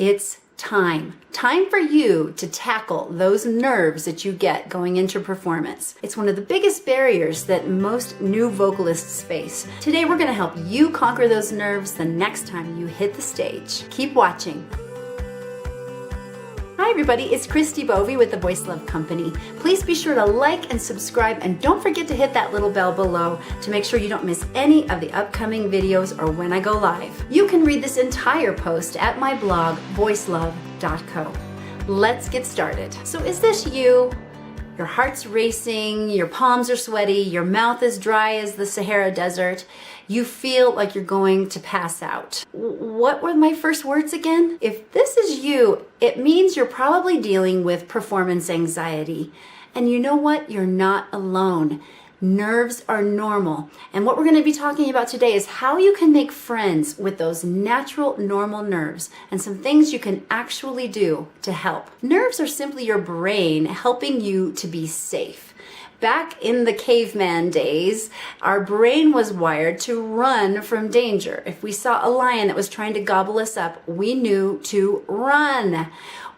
It's time. Time for you to tackle those nerves that you get going into performance. It's one of the biggest barriers that most new vocalists face. Today we're going to help you conquer those nerves the next time you hit the stage. Keep watching. Hi everybody, it's Christy Bovey with the Voice Love Company. Please be sure to like and subscribe, and don't forget to hit that little bell below to make sure you don't miss any of the upcoming videos or when I go live. You can read this entire post at my blog, voicelove.co. Let's get started. So is this you? Your heart's racing, your palms are sweaty, your mouth is dry as the Sahara Desert. You feel like you're going to pass out. What were my first words again? If this is you, it means you're probably dealing with performance anxiety. And you know what? You're not alone. Nerves are normal. And what we're going to be talking about today is how you can make friends with those natural, normal nerves and some things you can actually do to help. Nerves are simply your brain helping you to be safe. Back in the caveman days, our brain was wired to run from danger. If we saw a lion that was trying to gobble us up, we knew to run.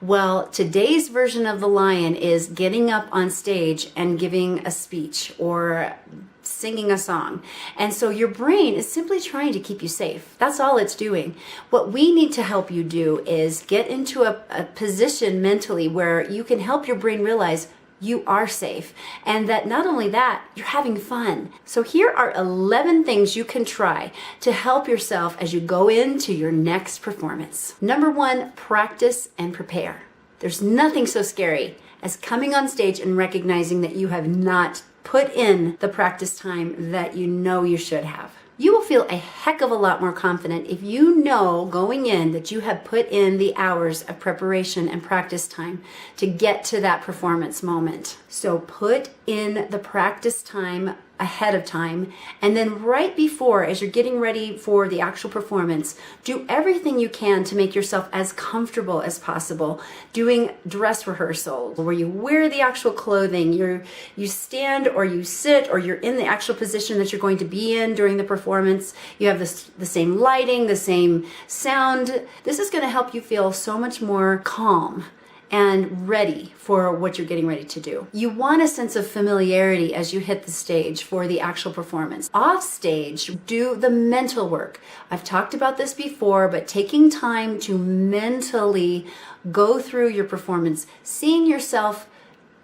Well, today's version of the lion is getting up on stage and giving a speech or singing a song. And so your brain is simply trying to keep you safe. That's all it's doing. What we need to help you do is get into a position mentally where you can help your brain realize you are safe, and that not only that, you're having fun. So here are 11 things you can try to help yourself as you go into your next performance. Number 1, practice and prepare. There's nothing so scary as coming on stage and recognizing that you have not put in the practice time that you know you should have. You will feel a heck of a lot more confident if you know going in that you have put in the hours of preparation and practice time to get to that performance moment. So put in the practice time ahead of time, and then right before, as you're getting ready for the actual performance, do everything you can to make yourself as comfortable as possible. Doing dress rehearsal where you wear the actual clothing, you stand or you sit or you're in the actual position that you're going to be in during the performance. You have the same lighting, the same sound. This is going to help you feel so much more calm and ready for what you're getting ready to do. You want a sense of familiarity as you hit the stage for the actual performance. Off stage, do the mental work. I've talked about this before, but taking time to mentally go through your performance, seeing yourself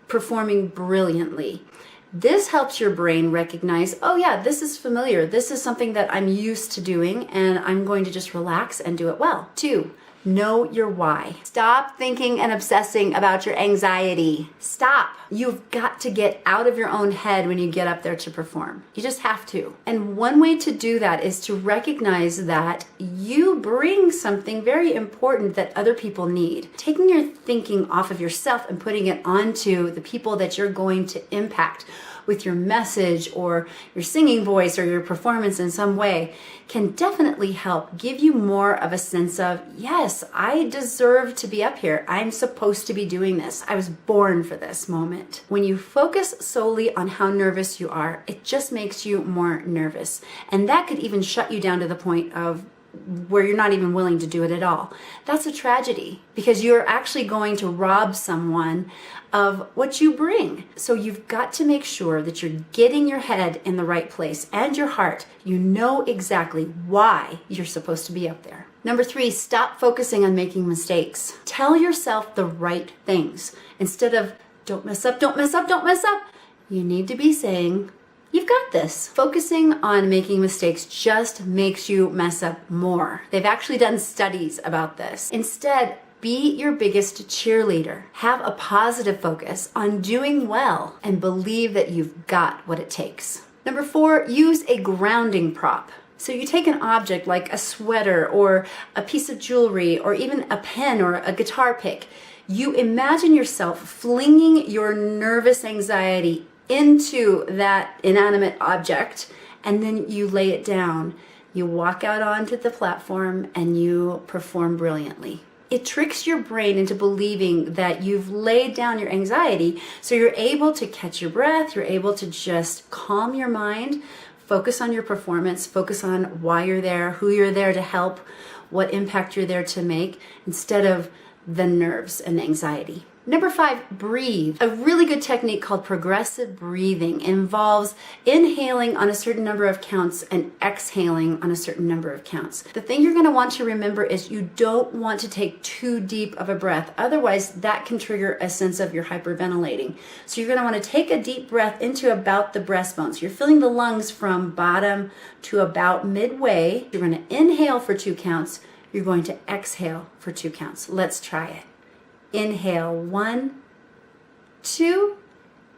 performing brilliantly. This helps your brain recognize, oh yeah, this is familiar. This is something that I'm used to doing, and I'm going to just relax and do it well. 2, know your why. Stop thinking and obsessing about your anxiety. Stop. You've got to get out of your own head when you get up there to perform. You just have to. And one way to do that is to recognize that you bring something very important that other people need. Taking your thinking off of yourself and putting it onto the people that you're going to impact with your message or your singing voice or your performance in some way can definitely help give you more of a sense of, yes, I deserve to be up here. I'm supposed to be doing this. I was born for this moment. When you focus solely on how nervous you are, it just makes you more nervous. And that could even shut you down to the point of where you're not even willing to do it at all. That's a tragedy because you're actually going to rob someone of what you bring. So you've got to make sure that you're getting your head in the right place and your heart. You know exactly why you're supposed to be up there. Number 3, stop focusing on making mistakes. Tell yourself the right things. Instead of, don't mess up, don't mess up, don't mess up, you need to be saying, you've got this. Focusing on making mistakes just makes you mess up more. They've actually done studies about this. Instead, be your biggest cheerleader. Have a positive focus on doing well and believe that you've got what it takes. Number 4, use a grounding prop. So you take an object like a sweater or a piece of jewelry or even a pen or a guitar pick. You imagine yourself flinging your nervous anxiety into that inanimate object, and then you lay it down. You walk out onto the platform and you perform brilliantly. It tricks your brain into believing that you've laid down your anxiety, so you're able to catch your breath, you're able to just calm your mind, focus on your performance, focus on why you're there, who you're there to help, what impact you're there to make instead of the nerves and anxiety. Number 5, breathe. A really good technique called progressive breathing involves inhaling on a certain number of counts and exhaling on a certain number of counts. The thing you're going to want to remember is you don't want to take too deep of a breath. Otherwise, that can trigger a sense of you're hyperventilating. So you're going to want to take a deep breath into about the breastbone. So you're filling the lungs from bottom to about midway. You're going to inhale for 2 counts. You're going to exhale for 2 counts. Let's try it. Inhale, 1, 2,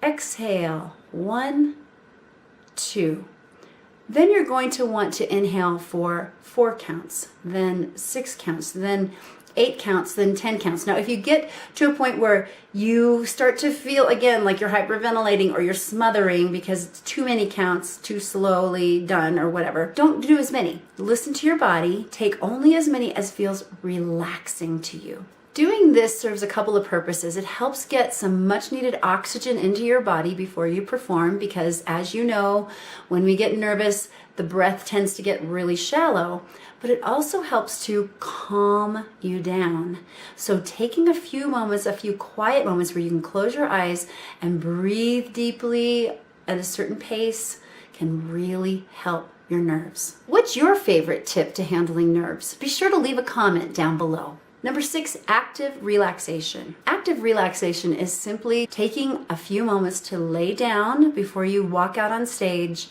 exhale, 1, 2. Then you're going to want to inhale for 4 counts, then 6 counts, then 8 counts, then 10 counts. Now, if you get to a point where you start to feel again like you're hyperventilating or you're smothering because it's too many counts, too slowly done or whatever, don't do as many. Listen to your body. Take only as many as feels relaxing to you. Doing this serves a couple of purposes. It helps get some much needed oxygen into your body before you perform because, as you know, when we get nervous, the breath tends to get really shallow, but it also helps to calm you down. So taking a few moments, a few quiet moments where you can close your eyes and breathe deeply at a certain pace can really help your nerves. What's your favorite tip to handling nerves? Be sure to leave a comment down below. Number 6, active relaxation. Active relaxation is simply taking a few moments to lay down before you walk out on stage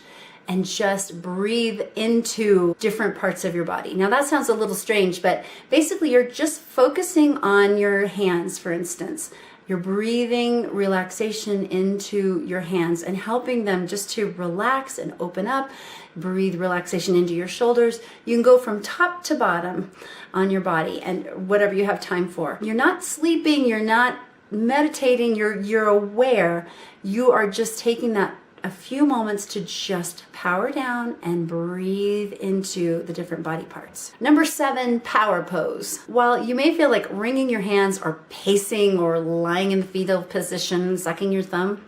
and just breathe into different parts of your body. Now that sounds a little strange, but basically you're just focusing on your hands, for instance. You're breathing relaxation into your hands and helping them just to relax and open up. Breathe relaxation into your shoulders. You can go from top to bottom on your body and whatever you have time for. You're not sleeping, you're not meditating, you're aware. You are just taking that a few moments to just power down and breathe into the different body parts. Number 7, power pose. While you may feel like wringing your hands or pacing or lying in the fetal position, sucking your thumb,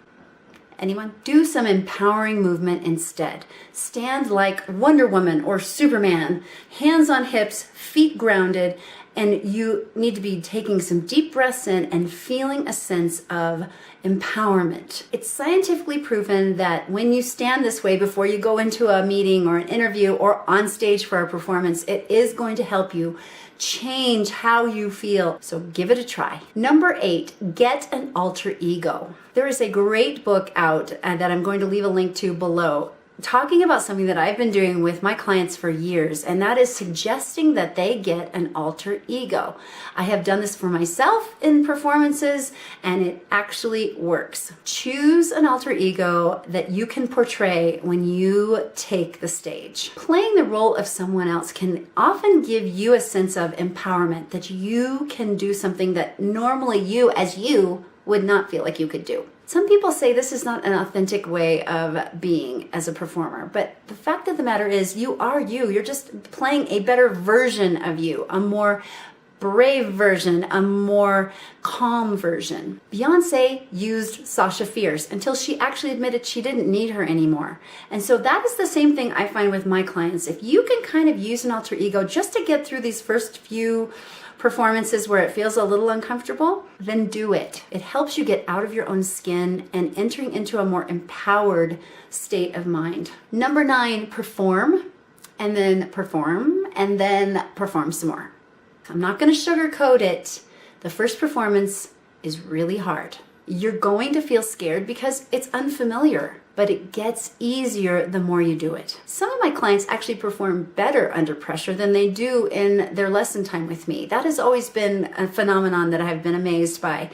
anyone? Do some empowering movement instead. Stand like Wonder Woman or Superman, hands on hips, feet grounded, and you need to be taking some deep breaths in and feeling a sense of empowerment. It's scientifically proven that when you stand this way before you go into a meeting or an interview or on stage for a performance, it is going to help you change how you feel. So give it a try. Number 8, get an alter ego. There is a great book out that I'm going to leave a link to below, talking about something that I've been doing with my clients for years, and that is suggesting that they get an alter ego. I have done this for myself in performances, and it actually works. Choose an alter ego that you can portray when you take the stage. Playing the role of someone else can often give you a sense of empowerment, that you can do something that normally you, as you, would not feel like you could do. Some people say this is not an authentic way of being as a performer, but the fact of the matter is you are you. You're just playing a better version of you, a more brave version, a more calm version. Beyonce used Sasha Fierce until she actually admitted she didn't need her anymore. And so that is the same thing I find with my clients. If you can kind of use an alter ego just to get through these first few performances where it feels a little uncomfortable, then do it. It helps you get out of your own skin and entering into a more empowered state of mind. Number 9, perform, and then perform, and then perform some more. I'm not going to sugarcoat it. The first performance is really hard. You're going to feel scared because it's unfamiliar, but it gets easier the more you do it. Some of my clients actually perform better under pressure than they do in their lesson time with me. That has always been a phenomenon that I've been amazed by.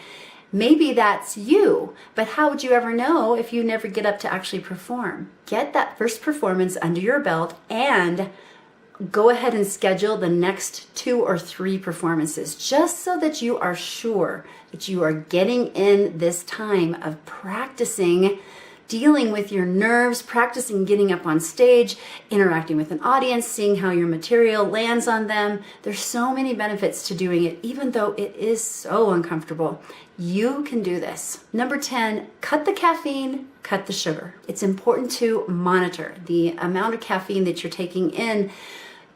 Maybe that's you, but how would you ever know if you never get up to actually perform? Get that first performance under your belt and go ahead and schedule the next 2 or 3 performances just so that you are sure that you are getting in this time of practicing dealing with your nerves, practicing getting up on stage, interacting with an audience, seeing how your material lands on them. There's so many benefits to doing it, even though it is so uncomfortable. You can do this. Number 10, cut the caffeine, cut the sugar. It's important to monitor the amount of caffeine that you're taking in.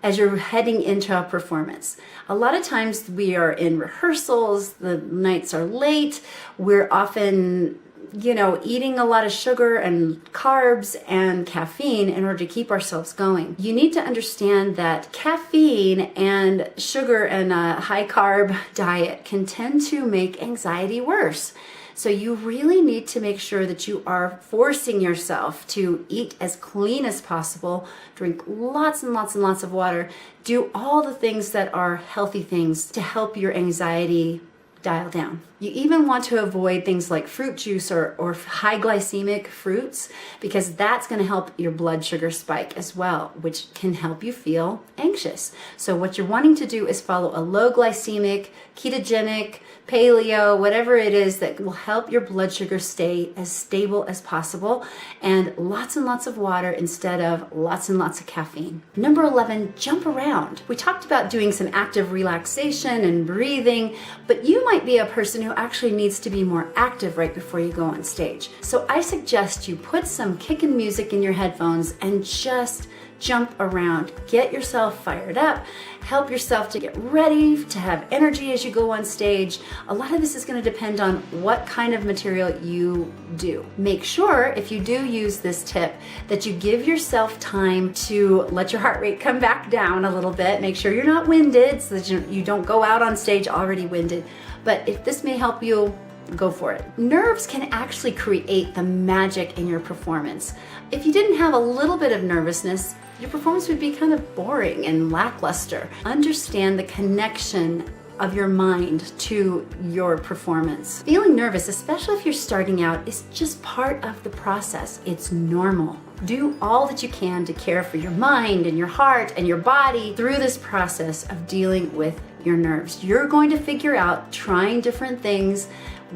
as you're heading into a performance. A lot of times we are in rehearsals, the nights are late, we're often eating a lot of sugar and carbs and caffeine in order to keep ourselves going. You need to understand that caffeine and sugar and a high carb diet can tend to make anxiety worse. So you really need to make sure that you are forcing yourself to eat as clean as possible, drink lots and lots and lots of water, do all the things that are healthy things to help your anxiety dial down. You even want to avoid things like fruit juice or high glycemic fruits, because that's going to help your blood sugar spike as well, which can help you feel anxious. So what you're wanting to do is follow a low glycemic, ketogenic, paleo, whatever it is that will help your blood sugar stay as stable as possible, and lots of water instead of lots and lots of caffeine. Number 11, jump around. We talked about doing some active relaxation and breathing, but you might be a person who actually needs to be more active right before you go on stage. So I suggest you put some kickin' music in your headphones and just jump around. Get yourself fired up, help yourself to get ready, to have energy as you go on stage. A lot of this is going to depend on what kind of material you do. Make sure, if you do use this tip, that you give yourself time to let your heart rate come back down a little bit. Make sure you're not winded so that you don't go out on stage already winded. But if this may help you, go for it. Nerves can actually create the magic in your performance. If you didn't have a little bit of nervousness, your performance would be kind of boring and lackluster. Understand the connection of your mind to your performance. Feeling nervous, especially if you're starting out, is just part of the process. It's normal. Do all that you can to care for your mind and your heart and your body through this process of dealing with your nerves. You're going to figure out, trying different things,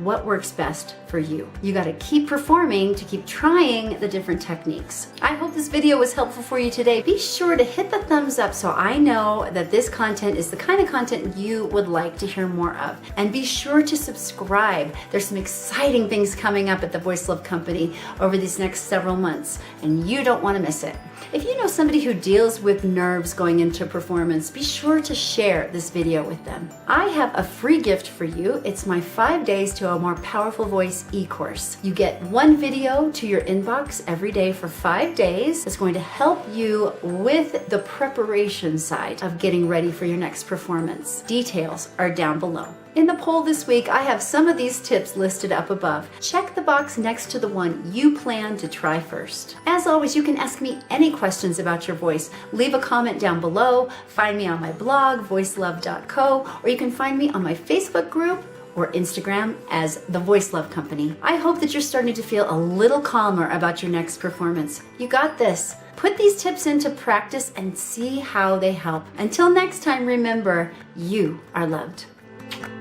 what works best for you. You got to keep performing to keep trying the different techniques. I hope this video was helpful for you today. Be sure to hit the thumbs up so I know that this content is the kind of content you would like to hear more of. And be sure to subscribe. There's some exciting things coming up at the Voice Love Company over these next several months, and you don't want to miss it. If you know somebody who deals with nerves going into performance, be sure to share this video with them. I have a free gift for you. It's my 5 days to a more powerful voice e-course. You get one video to your inbox every day for 5 days. It's going to help you with the preparation side of getting ready for your next performance. Details are down below. In the poll this week, I have some of these tips listed up above. Check the box next to the one you plan to try first. As always, you can ask me any questions about your voice. Leave a comment down below, find me on my blog, voicelove.co, or you can find me on my Facebook group or Instagram as The Voice Love Company. I hope that you're starting to feel a little calmer about your next performance. You got this. Put these tips into practice and see how they help. Until next time, remember, you are loved.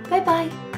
Bye-bye.